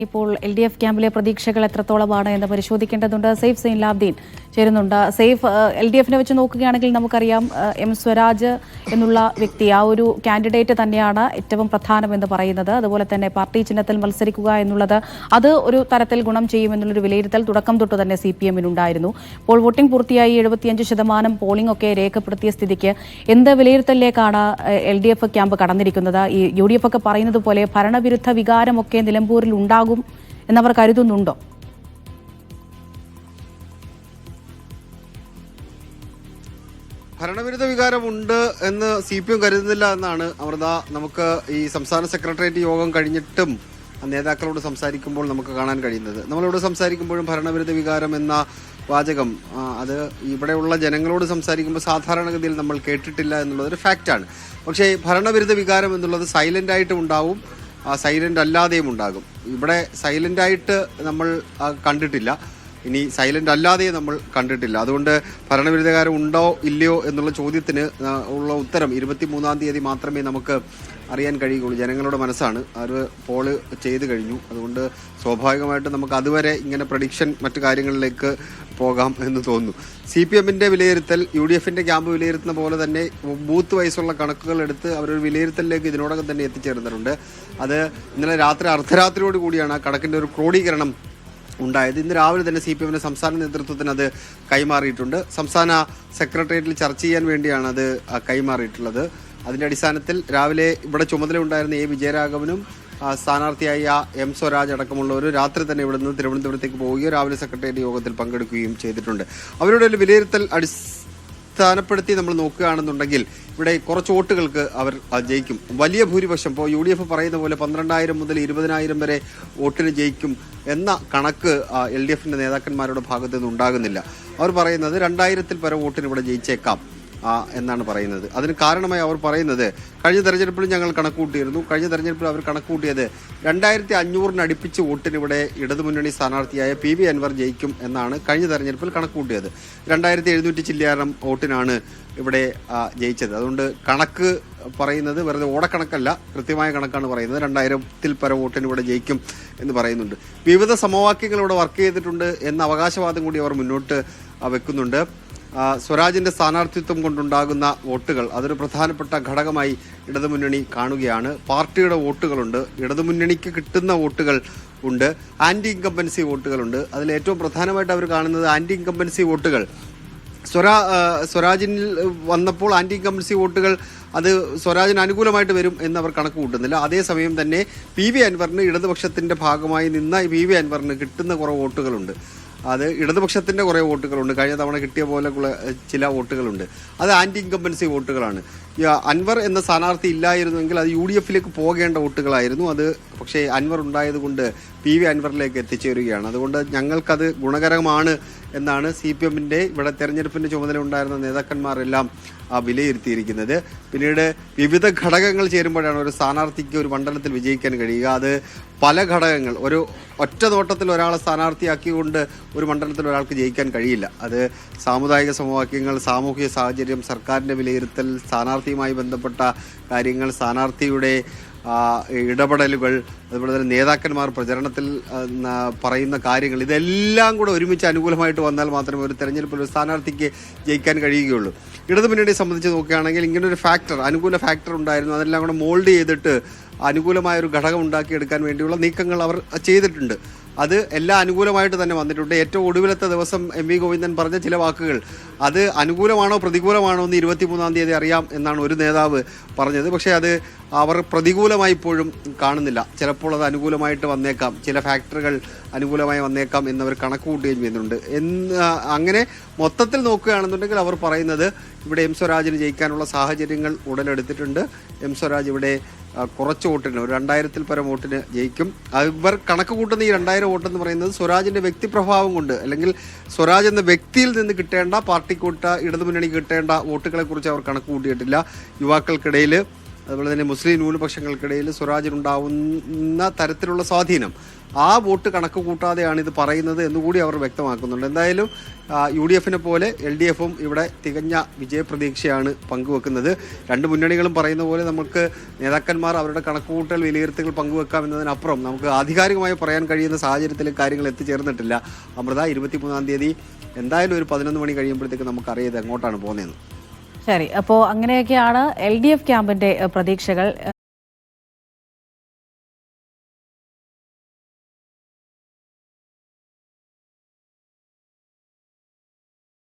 ഇപ്പോൾ LDF ക്യാമ്പിലെ പ്രതീക്ഷകൾ എത്രത്തോളമാണ് എന്ന് പരിശോധിക്കേണ്ടതുണ്ട്. സെയ്ഫ് സൈൻ ലാബ്ദീൻ ചേരുന്നുണ്ട്. സെയ്ഫ്, LDFനെ വെച്ച് നോക്കുകയാണെങ്കിൽ നമുക്കറിയാം എം സ്വരാജ് എന്നുള്ള വ്യക്തി ആ ഒരു കാൻഡിഡേറ്റ് തന്നെയാണ് ഏറ്റവും പ്രധാനമെന്ന് പറയുന്നത്. അതുപോലെ തന്നെ പാർട്ടി ചിഹ്നത്തിൽ മത്സരിക്കുക എന്നുള്ളത് അത് ഒരു തരത്തിൽ ഗുണം ചെയ്യുമെന്നുള്ളൊരു വിലയിരുത്തൽ തുടക്കം തൊട്ട് തന്നെ CPM-നുണ്ടായിരുന്നു. ഇപ്പോൾ വോട്ടിംഗ് പൂർത്തിയായി 75% പോളിംഗ് ഒക്കെ രേഖപ്പെടുത്തിയ സ്ഥിതിക്ക് എന്ത് വിലയിരുത്തലിലേക്കാണ് LDF ക്യാമ്പ് കടന്നിരിക്കുന്നത്? ഈ UDF ഒക്കെ പറയുന്നത് പോലെ ഭരണവിരുദ്ധ വികാരമൊക്കെ നിലമ്പൂരിൽ ഉണ്ടാകും എന്നവർ കരുതുന്നുണ്ടോ? ഭരണവിരുദ്ധ വികാരമുണ്ട് എന്ന് CPM കരുതുന്നില്ല എന്നാണ് അമൃത. നമുക്ക് ഈ സംസ്ഥാന സെക്രട്ടേറിയറ്റ് യോഗം കഴിഞ്ഞിട്ടും നേതാക്കളോട് സംസാരിക്കുമ്പോൾ നമുക്ക് കാണാൻ കഴിയുന്നത്, നമ്മളോട് സംസാരിക്കുമ്പോഴും ഭരണവിരുദ്ധ വികാരം എന്ന വാചകം അത് ഇവിടെയുള്ള ജനങ്ങളോട് സംസാരിക്കുമ്പോൾ സാധാരണഗതിയിൽ നമ്മൾ കേട്ടിട്ടില്ല എന്നുള്ളതൊരു ഫാക്റ്റാണ്. പക്ഷേ ഭരണവിരുദ്ധ വികാരം എന്നുള്ളത് സൈലന്റ് ആയിട്ടും ഉണ്ടാവും, സൈലന്റ് അല്ലാതെയും ഉണ്ടാകും. ഇവിടെ സൈലന്റ് ആയിട്ട് നമ്മൾ കണ്ടിട്ടില്ല, ഇനി സൈലന്റ് അല്ലാതെ നമ്മൾ കണ്ടിട്ടില്ല. അതുകൊണ്ട് ഭരണവിരുദ്ധകാരം ഉണ്ടോ ഇല്ലയോ എന്നുള്ള ചോദ്യത്തിന് ഉള്ള ഉത്തരം 23-ാം തീയതി മാത്രമേ നമുക്ക് അറിയാൻ കഴിയുകയുള്ളൂ. ജനങ്ങളുടെ മനസ്സാണ്, അവർ പോള് ചെയ്ത് കഴിഞ്ഞു. അതുകൊണ്ട് സ്വാഭാവികമായിട്ടും നമുക്ക് അതുവരെ ഇങ്ങനെ പ്രഡിക്ഷൻ മറ്റു കാര്യങ്ങളിലേക്ക് പോകാം എന്ന് തോന്നുന്നു. CPM-ന്റെ വിലയിരുത്തൽ UDF-ന്റെ ക്യാമ്പ് വിലയിരുത്തുന്ന പോലെ തന്നെ ബൂത്ത് വൈസുള്ള കണക്കുകൾ എടുത്ത് അവരൊരു വിലയിരുത്തലിലേക്ക് ഇതിനോടകം തന്നെ എത്തിച്ചേർന്നിട്ടുണ്ട്. അത് ഇന്നലെ രാത്രി അർദ്ധരാത്രിയോട് കൂടിയാണ് ആ കണക്കിന്റെ ഒരു ക്രോഡീകരണം ഉണ്ടായത്. ഇന്ന് രാവിലെ തന്നെ CPM-ന്റെ സംസ്ഥാന നേതൃത്വത്തിന് അത് കൈമാറിയിട്ടുണ്ട്. സംസ്ഥാന സെക്രട്ടേറിയറ്റിൽ ചർച്ച ചെയ്യാൻ വേണ്ടിയാണ് അത് കൈമാറിയിട്ടുള്ളത്. അതിന്റെ അടിസ്ഥാനത്തിൽ രാവിലെ ഇവിടെ ചുമതല ഉണ്ടായിരുന്ന A വിജയരാഘവനും സ്ഥാനാർത്ഥിയായ M സ്വരാജ് അടക്കമുള്ളവർ രാത്രി തന്നെ ഇവിടെ നിന്ന് തിരുവനന്തപുരത്തേക്ക് പോവുകയും രാവിലെ സെക്രട്ടേറിയറ്റ് യോഗത്തിൽ പങ്കെടുക്കുകയും ചെയ്തിട്ടുണ്ട്. അവരുടെ ഒരു വിലയിരുത്തൽ സ്ഥാനപ്പെടുത്തി നമ്മൾ നോക്കുകയാണെന്നുണ്ടെങ്കിൽ ഇവിടെ കുറച്ച് വോട്ടുകൾക്ക് അവർ ജയിക്കും. വലിയ ഭൂരിപക്ഷം ഇപ്പോൾ UDF പറയുന്ന പോലെ 12,000 മുതൽ 20,000 വരെ വോട്ടിന് ജയിക്കും എന്ന കണക്ക് LDF-ന്റെ നേതാക്കന്മാരുടെ ഭാഗത്തു നിന്ന് ഉണ്ടാകുന്നില്ല. അവർ പറയുന്നത് 2,000-ൽ പരം വോട്ടിന് ഇവിടെ ജയിച്ചേക്കാം എന്നാണ് പറയുന്നത്. അതിന് കാരണമായി അവർ പറയുന്നത്, കഴിഞ്ഞ തെരഞ്ഞെടുപ്പിൽ ഞങ്ങൾ കണക്കുകൂട്ടിയിരുന്നു. കഴിഞ്ഞ തെരഞ്ഞെടുപ്പിൽ അവർ കണക്കുകൂട്ടിയത് 2,500-ന് അടുപ്പിച്ച് വോട്ടിന് ഇവിടെ ഇടതുമുന്നണി സ്ഥാനാർത്ഥിയായ PV അൻവർ ജയിക്കും എന്നാണ് കഴിഞ്ഞ തെരഞ്ഞെടുപ്പിൽ കണക്കുകൂട്ടിയത്. 2,700 ചില്ലിയാരം വോട്ടിനാണ് ഇവിടെ ജയിച്ചത്. അതുകൊണ്ട് കണക്ക് പറയുന്നത് വെറുതെ ഓടക്കണക്കല്ല, കൃത്യമായ കണക്കാണ് പറയുന്നത്. 2,000-ൽ പരം വോട്ടിന് ഇവിടെ ജയിക്കും എന്ന് പറയുന്നുണ്ട്. വിവിധ സമവാക്യങ്ങൾ ഇവിടെ വർക്ക് ചെയ്തിട്ടുണ്ട് എന്ന അവകാശവാദം കൂടി അവർ മുന്നോട്ട് വെക്കുന്നുണ്ട്. സ്വരാജിന്റെ സ്ഥാനാർത്ഥിത്വം കൊണ്ടുണ്ടാകുന്ന വോട്ടുകൾ അതൊരു പ്രധാനപ്പെട്ട ഘടകമായി ഇടതുമുന്നണി കാണുകയാണ്. പാർട്ടിയുടെ വോട്ടുകളുണ്ട്, ഇടതുമുന്നണിക്ക് കിട്ടുന്ന വോട്ടുകൾ ഉണ്ട്, ആന്റി ഇൻകംബൻസി വോട്ടുകളുണ്ട്. അതിൽ ഏറ്റവും പ്രധാനമായിട്ട് അവർ കാണുന്നത് ആന്റി ഇൻകംബൻസി വോട്ടുകൾ. സ്വരാജിൽ വന്നപ്പോൾ ആന്റി ഇൻകംബൻസി വോട്ടുകൾ അത് സ്വരാജിന് അനുകൂലമായിട്ട് വരും എന്നവർ കണക്ക് കൂട്ടുന്നില്ല. അതേസമയം തന്നെ PV അൻവറിന് ഇടതുപക്ഷത്തിന്റെ ഭാഗമായി നിന്ന PV അൻവറിന് കിട്ടുന്ന കുറേ വോട്ടുകളുണ്ട്. അത് ഇടതുപക്ഷത്തിന്റെ കുറേ വോട്ടുകളുണ്ട്, കഴിഞ്ഞ തവണ കിട്ടിയ പോലെ ചില വോട്ടുകളുണ്ട്. അത് ആന്റി ഇൻകംബൻസി വോട്ടുകളാണ്. അൻവർ എന്ന സ്ഥാനാർത്ഥി ഇല്ലായിരുന്നെങ്കിൽ അത് UDF-ലേക്ക് പോകേണ്ട വോട്ടുകളായിരുന്നു. അത് പക്ഷേ അൻവർ ഉണ്ടായതുകൊണ്ട് PV അൻവറിലേക്ക് എത്തിച്ചേരുകയാണ്. അതുകൊണ്ട് ഞങ്ങൾക്കത് ഗുണകരമാണ് എന്നാണ് CPM-ന്റെ ഇവിടെ തെരഞ്ഞെടുപ്പിന്റെ ചുമതല ഉണ്ടായിരുന്ന നേതാക്കന്മാരെല്ലാം വിലയിരുത്തിയിരിക്കുന്നത്. പിന്നീട് വിവിധ ഘടകങ്ങൾ ചേരുമ്പോഴാണ് ഒരു സ്ഥാനാർത്ഥിക്ക് ഒരു മണ്ഡലത്തിൽ വിജയിക്കാൻ കഴിയുക. അത് പല ഘടകങ്ങൾ, ഒരു ഒറ്റ നോട്ടത്തിൽ ഒരാളെ സ്ഥാനാർത്ഥിയാക്കിക്കൊണ്ട് ഒരു മണ്ഡലത്തിൽ ഒരാൾക്ക് ജയിക്കാൻ കഴിയില്ല. അത് സാമുദായിക സമവാക്യങ്ങൾ, സാമൂഹിക സാഹചര്യം, സർക്കാരിന്റെ വിലയിരുത്തൽ, സ്ഥാനാർത്ഥിയുമായി ബന്ധപ്പെട്ട കാര്യങ്ങൾ, സ്ഥാനാർത്ഥിയുടെ ഇടപെടലുകൾ, അതുപോലെ തന്നെ നേതാക്കന്മാർ പ്രചരണത്തിൽ പറയുന്ന കാര്യങ്ങൾ, ഇതെല്ലാം കൂടെ ഒരുമിച്ച് അനുകൂലമായിട്ട് വന്നാൽ മാത്രമേ ഒരു തെരഞ്ഞെടുപ്പിൽ ഒരു സ്ഥാനാർത്ഥിക്ക് ജയിക്കാൻ കഴിയുകയുള്ളൂ. ഇടതുമുന്നണിയെ സംബന്ധിച്ച് നോക്കുകയാണെങ്കിൽ ഇങ്ങനൊരു ഫാക്ടർ, അനുകൂല ഫാക്ടർ ഉണ്ടായിരുന്നു. അതെല്ലാം കൂടെ മോൾഡ് ചെയ്തിട്ട് അനുകൂലമായ ഒരു ഘടകം ഉണ്ടാക്കിയെടുക്കാൻ വേണ്ടിയുള്ള നീക്കങ്ങൾ അവർ ചെയ്തിട്ടുണ്ട്. അത് എല്ലാം അനുകൂലമായിട്ട് തന്നെ വന്നിട്ടുണ്ട്. ഏറ്റവും ഒടുവിലത്തെ ദിവസം MV ഗോവിന്ദൻ പറഞ്ഞ ചില വാക്കുകൾ അത് അനുകൂലമാണോ പ്രതികൂലമാണോ എന്ന് 23-ാം തീയതി അറിയാം എന്നാണ് ഒരു നേതാവ് പറഞ്ഞത്. പക്ഷേ അത് അവർ പ്രതികൂലമായി ഇപ്പോഴും കാണുന്നില്ല. ചിലപ്പോൾ അത് അനുകൂലമായിട്ട് വന്നേക്കാം, ചില ഫാക്ടറുകൾ അനുകൂലമായി വന്നേക്കാം എന്നവർ കണക്ക് കൂട്ടുകയും ചെയ്യുന്നുണ്ട്. അങ്ങനെ മൊത്തത്തിൽ നോക്കുകയാണെന്നുണ്ടെങ്കിൽ അവർ പറയുന്നത് ഇവിടെ M സ്വരാജിന് ജയിക്കാനുള്ള സാഹചര്യങ്ങൾ ഉടലെടുത്തിട്ടുണ്ട്. M സ്വരാജ് ഇവിടെ കുറച്ച് വോട്ടിന്, ഒരു 2,000-ൽ പരം വോട്ടിന് ജയിക്കും. ഇവർ കണക്ക് കൂട്ടുന്ന ഈ 2,000 വോട്ടെന്ന് പറയുന്നത് സ്വരാജിന്റെ വ്യക്തിപ്രഭാവം കൊണ്ട്, അല്ലെങ്കിൽ സ്വരാജ് എന്ന വ്യക്തിയിൽ നിന്ന് കിട്ടേണ്ട, പാർട്ടിക്കൂട്ട ഇടതുമുന്നണിക്ക് കിട്ടേണ്ട വോട്ടുകളെ കുറിച്ച് അവർ കണക്ക് കൂട്ടിയിട്ടില്ല. യുവാക്കൾക്കിടയിൽ അതുപോലെ തന്നെ മുസ്ലിം ന്യൂനപക്ഷങ്ങൾക്കിടയിൽ സ്വരാജിനുണ്ടാവുന്ന തരത്തിലുള്ള സ്വാധീനം ആ വോട്ട് കണക്ക് കൂട്ടാതെയാണ് ഇത് പറയുന്നത് എന്നുകൂടി അവർ വ്യക്തമാക്കുന്നുണ്ട്. എന്തായാലും UDF-നെ പോലെ LDF-ഉം ഇവിടെ തികഞ്ഞ വിജയപ്രതീക്ഷയാണ് പങ്കുവെക്കുന്നത്. രണ്ട് മുന്നണികളും പറയുന്ന പോലെ നമുക്ക് നേതാക്കന്മാർ അവരുടെ കണക്കുകൂട്ടൽ വിലയിരുത്തലുകൾ പങ്കുവെക്കാം എന്നതിനപ്പുറം നമുക്ക് ആധികാരികമായി പറയാൻ കഴിയുന്ന സാഹചര്യത്തിൽ കാര്യങ്ങൾ എത്തിച്ചേർന്നിട്ടില്ല. അമൃത, 23-ാം തീയതി എന്തായാലും ഒരു 11 മണി കഴിയുമ്പോഴത്തേക്ക് നമുക്കറിയാം എങ്ങോട്ടാണ് പോകുന്നതെന്ന്. ശരി, അപ്പോൾ അങ്ങനെയൊക്കെയാണ് LDF ക്യാമ്പിന്റെ പ്രതീക്ഷകൾ.